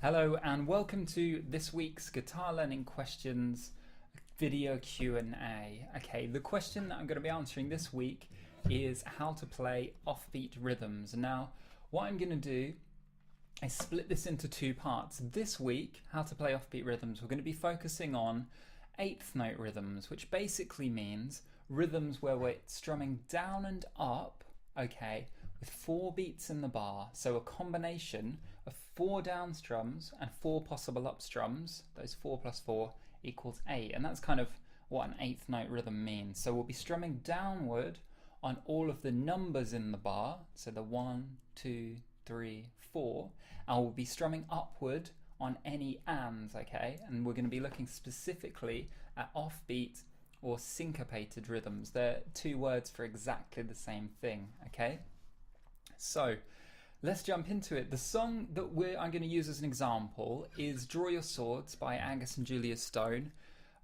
Hello and welcome to this week's Guitar Learning Questions video Q&A. Okay, the question that I'm going to be answering this week is how to play offbeat rhythms. Now, what I'm going to do is split this into two parts. This week, how to play offbeat rhythms, we're going to be focusing on eighth note rhythms, which basically means rhythms where we're strumming down and up, okay, with 4 beats in the bar. So a combination of 4 down strums and 4 possible up strums. Those 4 plus 4 equals 8, and that's kind of what an eighth note rhythm means. So we'll be strumming downward on all of the numbers in the bar, so the 1, 2, 3, 4, and we'll be strumming upward on any ands, okay? And we're going to be looking specifically at offbeat or syncopated rhythms. They're 2 words for exactly the same thing, okay? So let's jump into it. The song that I'm going to use as an example is Draw Your Swords by Angus and Julia Stone,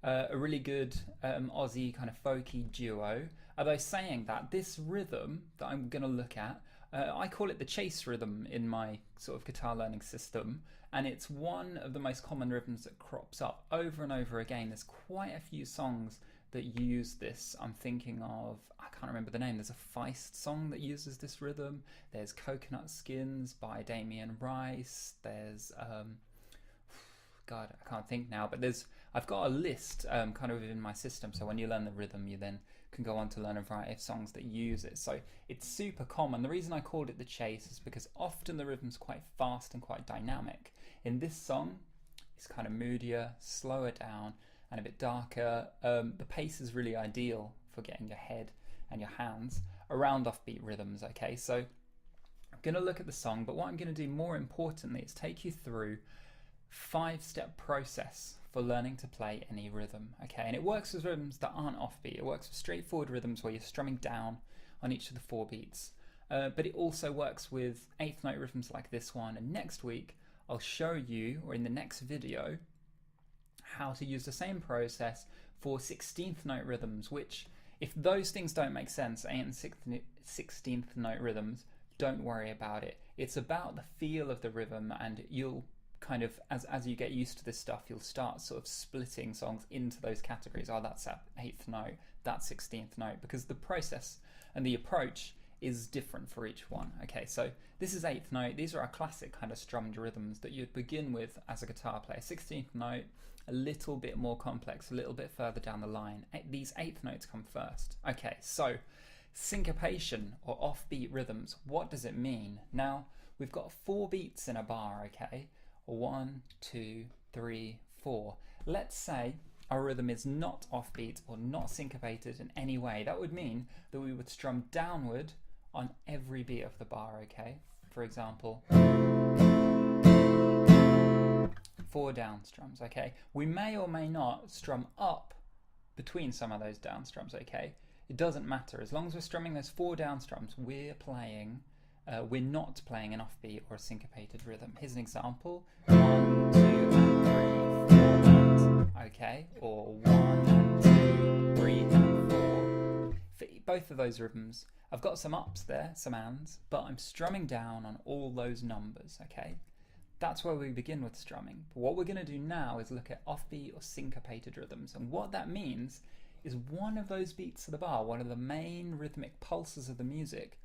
a really good Aussie kind of folky duo. Although saying that, this rhythm that I'm going to look at, I call it the chase rhythm in my sort of guitar learning system, and it's one of the most common rhythms that crops up over and over again. There's quite a few songs that use this. I'm thinking of, I can't remember the name, there's a Feist song that uses this rhythm, there's Coconut Skins by Damien Rice, there's God, I can't think now, but I've got a list kind of in my system, so when you learn the rhythm you then can go on to learn a variety of songs that use it. So it's super common. The reason I called it the chase is because often the rhythm's quite fast and quite dynamic. In this song it's kind of moodier, slower down and a bit darker. The pace is really ideal for getting your head and your hands around offbeat rhythms. Okay, so I'm going to look at the song, but what I'm going to do more importantly is take you through 5-step process for learning to play any rhythm. Okay, and it works with rhythms that aren't offbeat. It works with straightforward rhythms where you're strumming down on each of the 4 beats, but it also works with eighth note rhythms like this one. And next week I'll show you, or in the next video, how to use the same process for 16th note rhythms, which, if those things don't make sense, 8th and 16th note rhythms, don't worry about it. It's about the feel of the rhythm, and you'll kind of, as you get used to this stuff, you'll start sort of splitting songs into those categories. Oh, that's that 8th note, that's 16th note, because the process and the approach is different for each one. Okay, so this is 8th note. These are our classic kind of strummed rhythms that you'd begin with as a guitar player. 16th note, a little bit more complex, a little bit further down the line. These 8th notes come first. Okay, so syncopation or offbeat rhythms, what does it mean? Now, we've got 4 beats in a bar, okay? 1, 2, 3, 4. Let's say our rhythm is not offbeat or not syncopated in any way. That would mean that we would strum downward on every beat of the bar, okay? For example, 4 down strums, okay? We may or may not strum up between some of those down strums, okay? It doesn't matter. As long as we're strumming those 4 down strums, we're not playing an offbeat or a syncopated rhythm. Here's an example. 1, 2, and 3, 4, and, okay? Or 1, and 2, 3, and 4. For both of those rhythms, I've got some ups there, some ands, but I'm strumming down on all those numbers, okay? That's where we begin with strumming. But what we're going to do now is look at offbeat or syncopated rhythms. And what that means is one of those beats of the bar, one of the main rhythmic pulses of the music,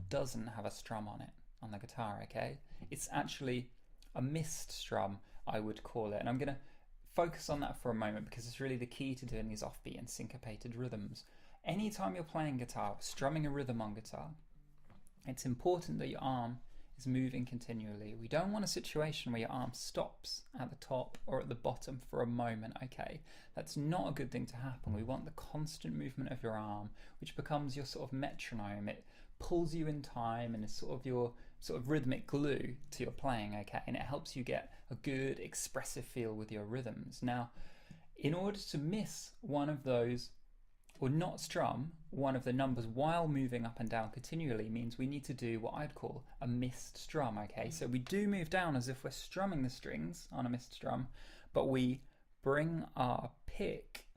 doesn't have a strum on it, on the guitar, okay? It's actually a missed strum, I would call it. And I'm going to focus on that for a moment because it's really the key to doing these offbeat and syncopated rhythms. Anytime you're playing guitar, strumming a rhythm on guitar, it's important that your arm is moving continually. We don't want a situation where your arm stops at the top or at the bottom for a moment, okay? That's not a good thing to happen. We want the constant movement of your arm, which becomes your sort of metronome. It pulls you in time and is sort of your sort of rhythmic glue to your playing, okay? And it helps you get a good expressive feel with your rhythms. Now, in order to miss one of those, or not strum one of the numbers while moving up and down continually, means we need to do what I'd call a missed strum, okay? So we do move down as if we're strumming the strings on a missed strum, but we bring our pick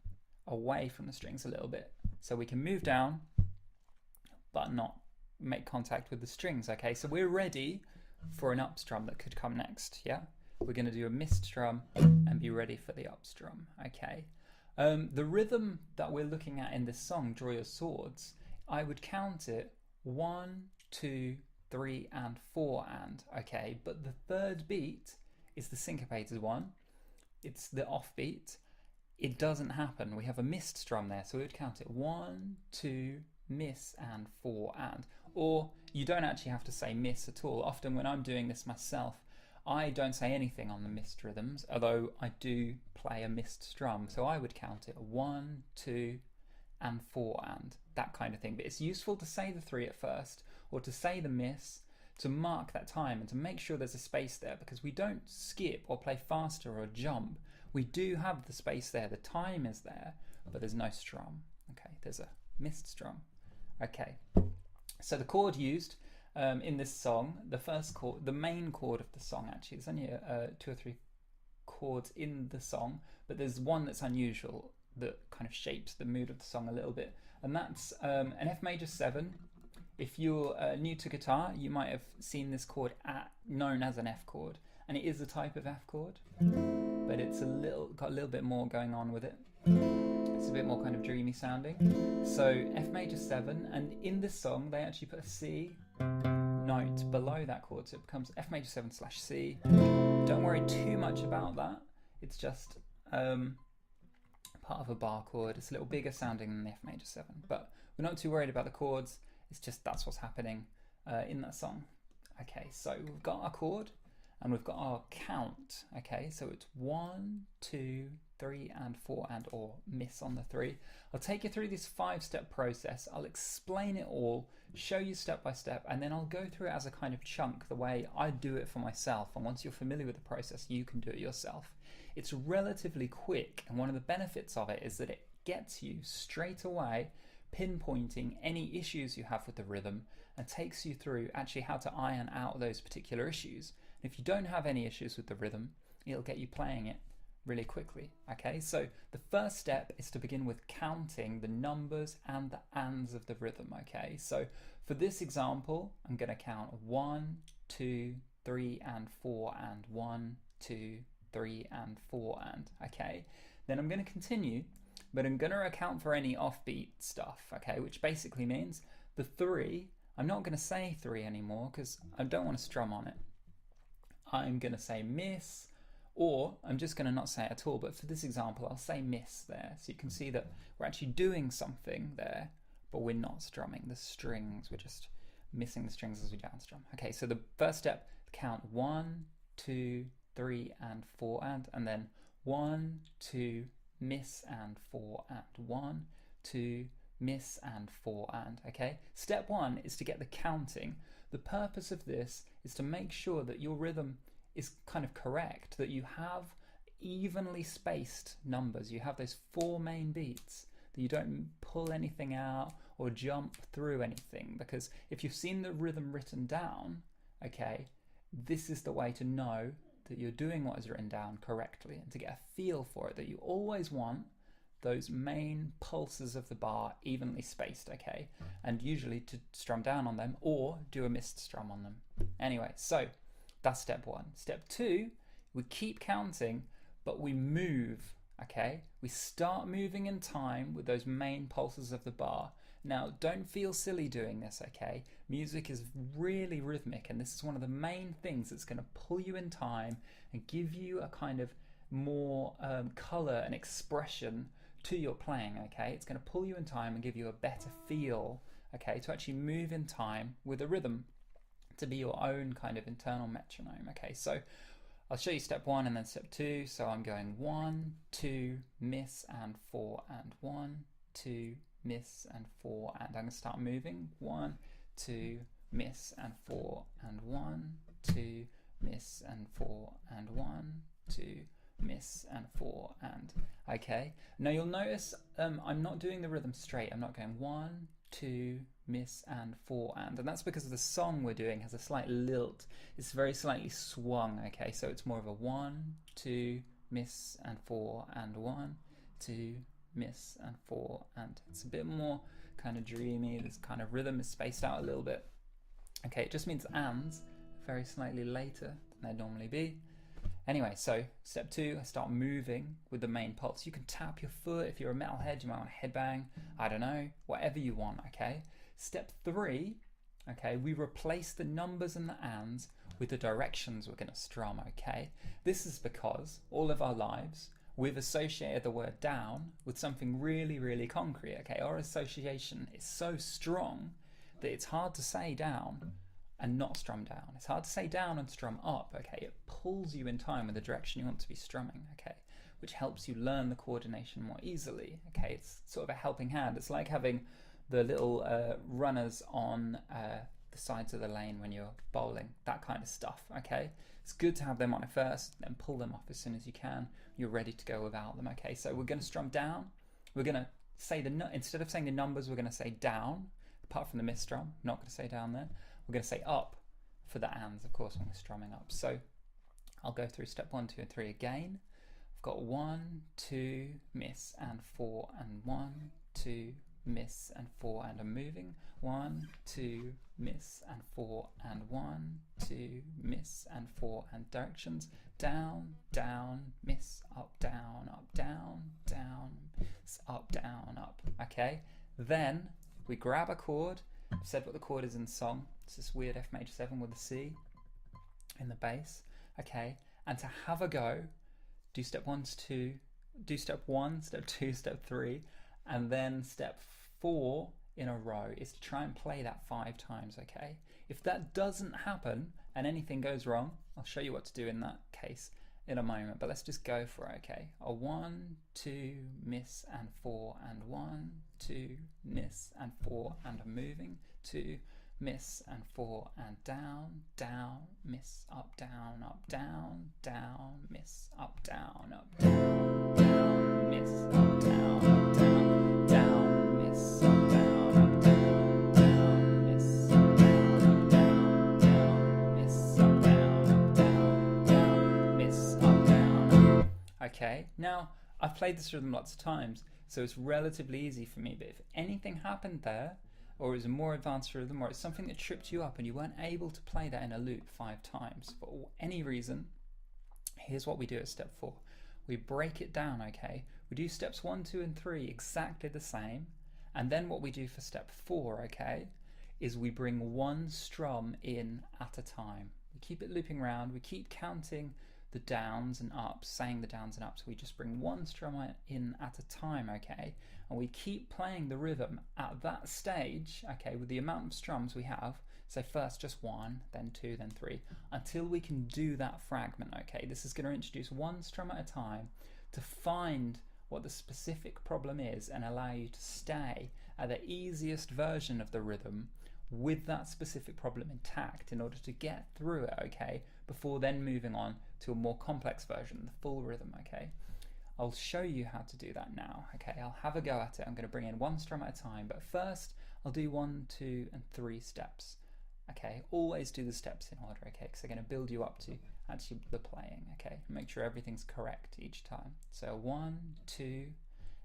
away from the strings a little bit. So we can move down, but not make contact with the strings, okay? So we're ready for an up strum that could come next, yeah? we're going to do a missed strum and be ready for the up strum. Okay. The rhythm that we're looking at in this song, Draw Your Swords, I would count it 1, 2, 3, and 4 and. Okay, but the third beat is the syncopated one. It's the offbeat. It doesn't happen. We have a missed strum there, so we would count it 1, 2, miss, and 4 and. Or you don't actually have to say miss at all. Often when I'm doing this myself, I don't say anything on the missed rhythms, although I do play a missed strum. So I would count it 1, 2, and 4 and, that kind of thing. But it's useful to say the 3 at first, or to say the miss, to mark that time and to make sure there's a space there, because we don't skip or play faster or jump. We do have the space there, the time is there, but there's no strum. Okay, there's a missed strum. Okay, so the chord used in this song, the first chord, the main chord of the song actually, there's only 2 or 3 chords in the song, but there's one that's unusual that kind of shapes the mood of the song a little bit, and that's an F major 7. If you're new to guitar, you might have seen this chord known as an F chord, and it is a type of F chord, but it's got a little bit more going on with it. It's a bit more kind of dreamy sounding. So F major 7, and in this song they actually put a C note below that chord, so it becomes F major 7 / C. Don't worry too much about that. It's just part of a bar chord. It's a little bigger sounding than the F major 7, but we're not too worried about the chords. It's just that's what's happening in that song. Okay, so we've got our chord and we've got our count. Okay, so it's 1, 2, 3, and 4 and, or miss on the 3. I'll take you through this 5-step process. I'll explain it all, show you step by step, and then I'll go through it as a kind of chunk, the way I do it for myself. And once you're familiar with the process, you can do it yourself. It's relatively quick, and one of the benefits of it is that it gets you straight away pinpointing any issues you have with the rhythm and takes you through actually how to iron out those particular issues. And if you don't have any issues with the rhythm, it'll get you playing it really quickly. Okay, so the first step is to begin with counting the numbers and the ands of the rhythm. Okay, so for this example, I'm going to count 1, 2, 3, and 4 and 1, 2, 3, and 4 and. Okay, then I'm going to continue, but I'm going to account for any offbeat stuff, okay, which basically means the 3, I'm not going to say 3 anymore because I don't want to strum on it. I'm going to say miss, or I'm just going to not say it at all, but for this example I'll say miss there, so you can see that we're actually doing something there, but we're not strumming the strings, we're just missing the strings as we down strum. Okay, so the first step, count 1, 2, 3, and 4 and then 1, 2, miss and 4 and 1, 2, miss and 4 and. Okay, step 1 is to get the counting. The purpose of this is to make sure that your rhythm is kind of correct, that you have evenly spaced numbers, you have those 4 main beats, that you don't pull anything out or jump through anything, because if you've seen the rhythm written down, okay, this is the way to know that you're doing what is written down correctly, and to get a feel for it, that you always want those main pulses of the bar evenly spaced, okay, and usually to strum down on them or do a missed strum on them. Anyway, so that's step 1. Step 2, we keep counting, but we move, okay, we start moving in time with those main pulses of the bar. Now, don't feel silly doing this, okay? Music is really rhythmic, and this is one of the main things that's going to pull you in time and give you a kind of more color and expression to your playing, okay? It's going to pull you in time and give you a better feel, okay, to actually move in time with a rhythm, to be your own kind of internal metronome, okay? So I'll show you step 1 and then step 2. So I'm going 1, 2, miss and 4 and 1, 2, miss and 4 and. I'm going to start moving 1, 2, miss and 4 and 1, 2, miss and 4 and 1, 2, miss and 4 and. Okay, now you'll notice I'm not doing the rhythm straight. I'm not going 1, 2, miss and 4 and that's because the song we're doing has a slight lilt. It's very slightly swung, okay, so it's more of a 1, 2, miss and 4 and 1, 2, miss and 4 and. It's a bit more kind of dreamy. This kind of rhythm is spaced out a little bit. Okay, it just means ands very slightly later than they'd normally be. Anyway, so step 2, I start moving with the main pulse. You can tap your foot. If you're a metalhead, you might want to headbang. I don't know, whatever you want, okay? Step 3, okay, we replace the numbers and the ands with the directions we're going to strum, okay? This is because all of our lives, we've associated the word down with something really, really concrete, okay? Our association is so strong that it's hard to say down and not strum down. It's hard to say down and strum up, okay? It pulls you in time with the direction you want to be strumming, okay? Which helps you learn the coordination more easily, okay? It's sort of a helping hand. It's like having the little runners on the sides of the lane when you're bowling, that kind of stuff, okay? It's good to have them on at first, then pull them off as soon as you can. You're ready to go without them, okay? So we're gonna strum down. We're gonna say instead of saying the numbers, we're gonna say down, apart from the miss strum, not gonna say down there. We're going to say up for the ands, of course, when we're strumming up. So I'll go through step 1, 2, and 3 again. I've got 1, 2, miss, and 4, and 1, 2, miss, and 4, and I'm moving. 1, 2, miss, and 4, and 1, 2, miss, and 4, and directions. Down, down, miss, up, down, miss, up, down, up. Okay? Then we grab a chord. I've said what the chord is in the song. It's this weird F major 7 with a C in the bass. Okay, and to have a go, do step 1, step 2, step 3, and then step 4 in a row is to try and play that 5 times, okay? If that doesn't happen and anything goes wrong, I'll show you what to do in that case in a moment, but let's just go for it, okay? A 1, 2, miss, and 4, and 1, 2, miss, and 4, and I'm moving. 2, miss, and 4, and down, down, miss, up, down, miss, up, down, down, miss, up, down, down, miss, up, down, down, miss, up, down, down, miss, up, down, miss, up, down. Okay, now I've played this rhythm lots of times, so it's relatively easy for me, but if anything happened there, or it's a more advanced rhythm, or it's something that tripped you up and you weren't able to play that in a loop 5 times for any reason, here's what we do at step 4. We break it down, okay? We do steps 1, 2, and 3 exactly the same, and then what we do for step 4, okay, is we bring 1 strum in at a time. We keep it looping around, we keep counting the downs and ups, saying the downs and ups. We just bring 1 strum in at a time, okay? And we keep playing the rhythm at that stage, okay, with the amount of strums we have. So first just 1, then 2, then 3, until we can do that fragment, okay? This is going to introduce 1 strum at a time to find what the specific problem is and allow you to stay at the easiest version of the rhythm with that specific problem intact in order to get through it, okay, before then moving on to a more complex version, the full rhythm, okay? I'll show you how to do that now, okay? I'll have a go at it. I'm going to bring in 1 strum at a time, but first I'll do 1, 2, and 3 steps, okay? Always do the steps in order, okay? Because they're going to build you up to actually the playing, okay? Make sure everything's correct each time. So 1, 2,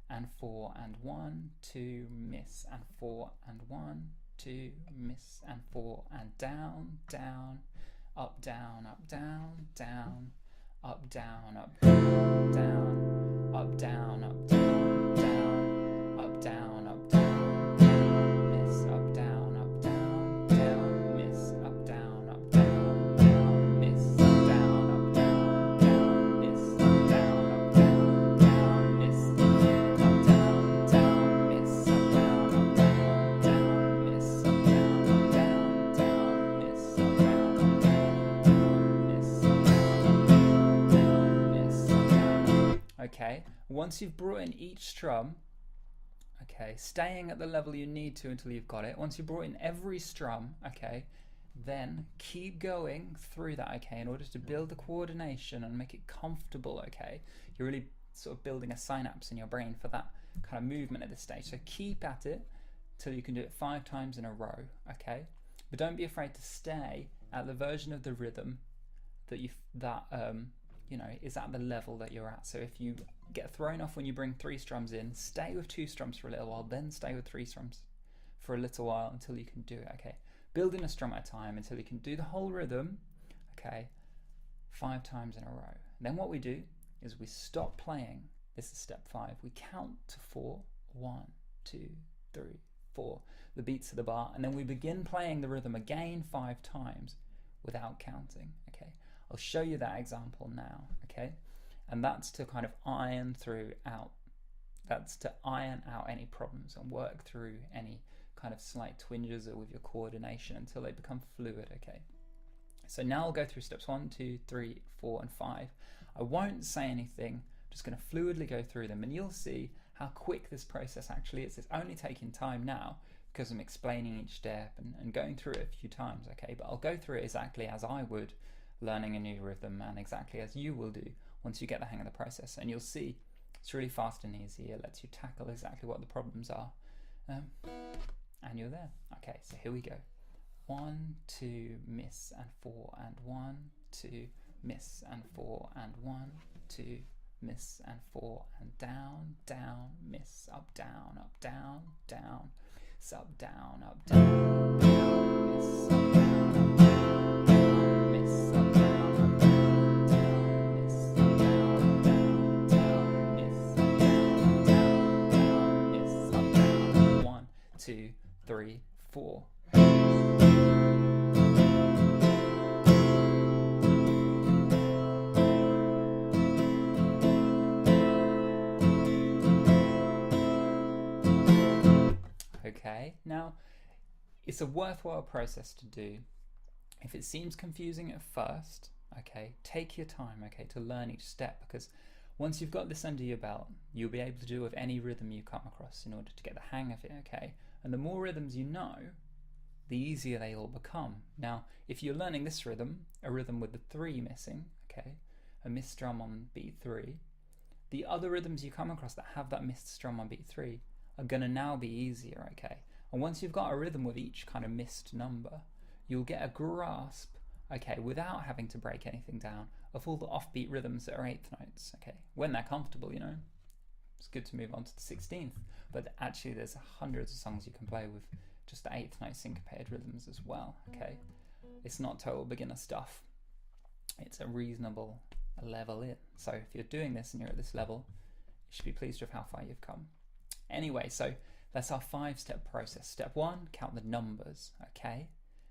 and 4, and 1, 2, miss, and 4, and 1, 2, miss, and 4, and down, down, up, down, up, down, down, up, down, up, down, down, up, down, up, down, down, up, down, up, down, down, miss, up, down, up, down, down, miss, up, down, up, down, down, miss, up, down, up, down, down, miss, up, down, up, down, down, miss, up, down, down, miss, up, down, up, down, down, miss, up, down, up, down, down, miss, up, down, up, down, down, miss, up, down, miss, up, down. Okay, once you've brought in each strum, okay, staying at the level you need to until you've got it. Once you've brought in every strum, okay, then keep going through that, okay, in order to build the coordination and make it comfortable, okay. You're really sort of building a synapse in your brain for that kind of movement at this stage. So keep at it till you can do it 5 times in a row, okay. But don't be afraid to stay at the version of the rhythm that you know, is at the level that you're at. So if you get thrown off when you bring 3 strums in, stay with 2 strums for a little while, then stay with 3 strums for a little while until you can do it, okay? Building a strum at a time until you can do the whole rhythm, okay, 5 times in a row. Then what we do is we stop playing. This is step 5. We count to 4. 1, 2, 3, 4. The beats of the bar, and then we begin playing the rhythm again 5 times without counting. Okay, I'll show you that example now. Okay, and that's to kind of iron out any problems and work through any kind of slight twinges with your coordination until they become fluid. Okay, so now I'll go through steps 1, 2, 3, 4, and 5. I won't say anything, I'm just going to fluidly go through them, and you'll see how quick this process actually is. It's only taking time now because I'm explaining each step and going through it a few times. Okay, but I'll go through it exactly as I would learning a new rhythm, and exactly as you will do once you get the hang of the process, and you'll see it's really fast and easy. It lets you tackle exactly what the problems are, and you're there. Okay, so here we go. 1, 2, miss, and 4, and 1, 2, miss, and 4, and 1, 2, miss, and 4, and down, down, miss, up, down, down, down, miss, up, down, down, miss, up, down, down, miss, up, down, down, miss, up, down, down, miss, up, down, down, miss, up, down. 1, 2, 3, 4. Okay, now it's a worthwhile process to do. If it seems confusing at first, okay, take your time, okay, to learn each step, because once you've got this under your belt, you'll be able to do with any rhythm you come across in order to get the hang of it, okay? And the more rhythms you know, the easier they all become. Now, if you're learning this rhythm, a rhythm with the 3 missing, okay, a missed strum on beat 3, the other rhythms you come across that have that missed strum on beat 3 are going to now be easier, okay? And once you've got a rhythm with each kind of missed number, you'll get a grasp, okay, without having to break anything down, of all the offbeat rhythms that are 8th notes, okay? When they're comfortable, you know, it's good to move on to the 16th, but actually there's hundreds of songs you can play with just the 8th note syncopated rhythms as well, okay? It's not total beginner stuff. It's a reasonable level in. So if you're doing this and you're at this level, you should be pleased with how far you've come. Anyway, so that's our 5-step process. Step 1, count the numbers, okay?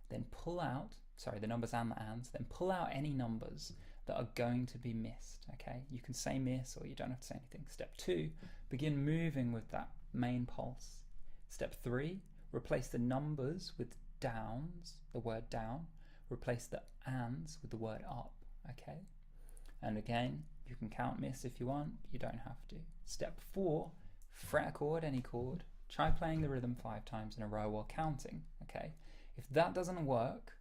Then pull out, sorry, the numbers and the ands, then pull out any numbers that are going to be missed, okay? You can say miss or you don't have to say anything. Step 2, begin moving with that main pulse. Step 3, replace the numbers with downs, the word down. Replace the ands with the word up, okay? And again, you can count miss if you want, but you don't have to. Step 4, fret a chord, any chord. Try playing the rhythm 5 times in a row while counting, okay? If that doesn't work,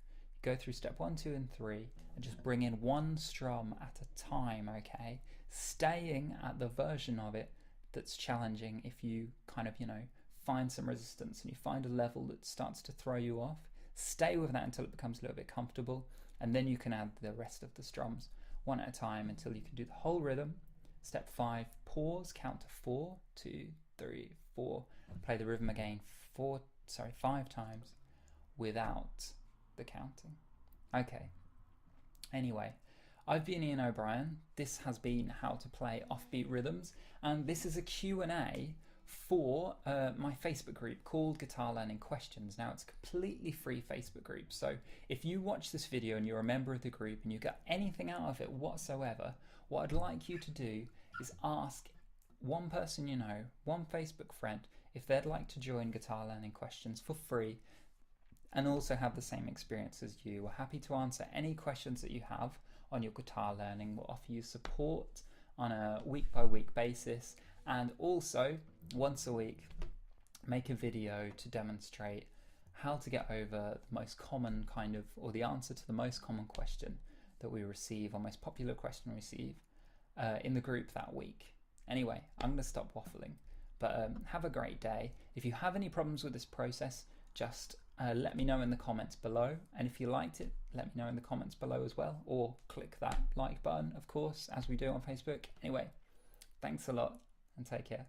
go through step 1, 2, and 3 and just bring in 1 strum at a time, okay? Staying at the version of it that's challenging. If you kind of, you know, find some resistance and you find a level that starts to throw you off, stay with that until it becomes a little bit comfortable, and then you can add the rest of the strums one at a time until you can do the whole rhythm. Step 5, pause, count to 4, 2, 3, 4, play the rhythm again 5 times without the counting. Okay, anyway, I've been Ian O'Brien. This has been How to Play Offbeat Rhythms, and this is a Q&A for my Facebook group called Guitar Learning Questions. Now, it's a completely free Facebook group, so if you watch this video and you're a member of the group and you get anything out of it whatsoever, what I'd like you to do is ask one person you know, one Facebook friend, if they'd like to join Guitar Learning Questions for free and also have the same experience as you. We're happy to answer any questions that you have on your guitar learning. We'll offer you support on a week-by-week basis, and also once a week make a video to demonstrate how to get over the most common kind of, or the answer to the most common question that we receive, or most popular question we receive in the group that week. Anyway, I'm going to stop waffling, but have a great day. If you have any problems with this process, just let me know in the comments below, and if you liked it, let me know in the comments below as well, or click that like button, of course, as we do on Facebook. Anyway, thanks a lot and take care.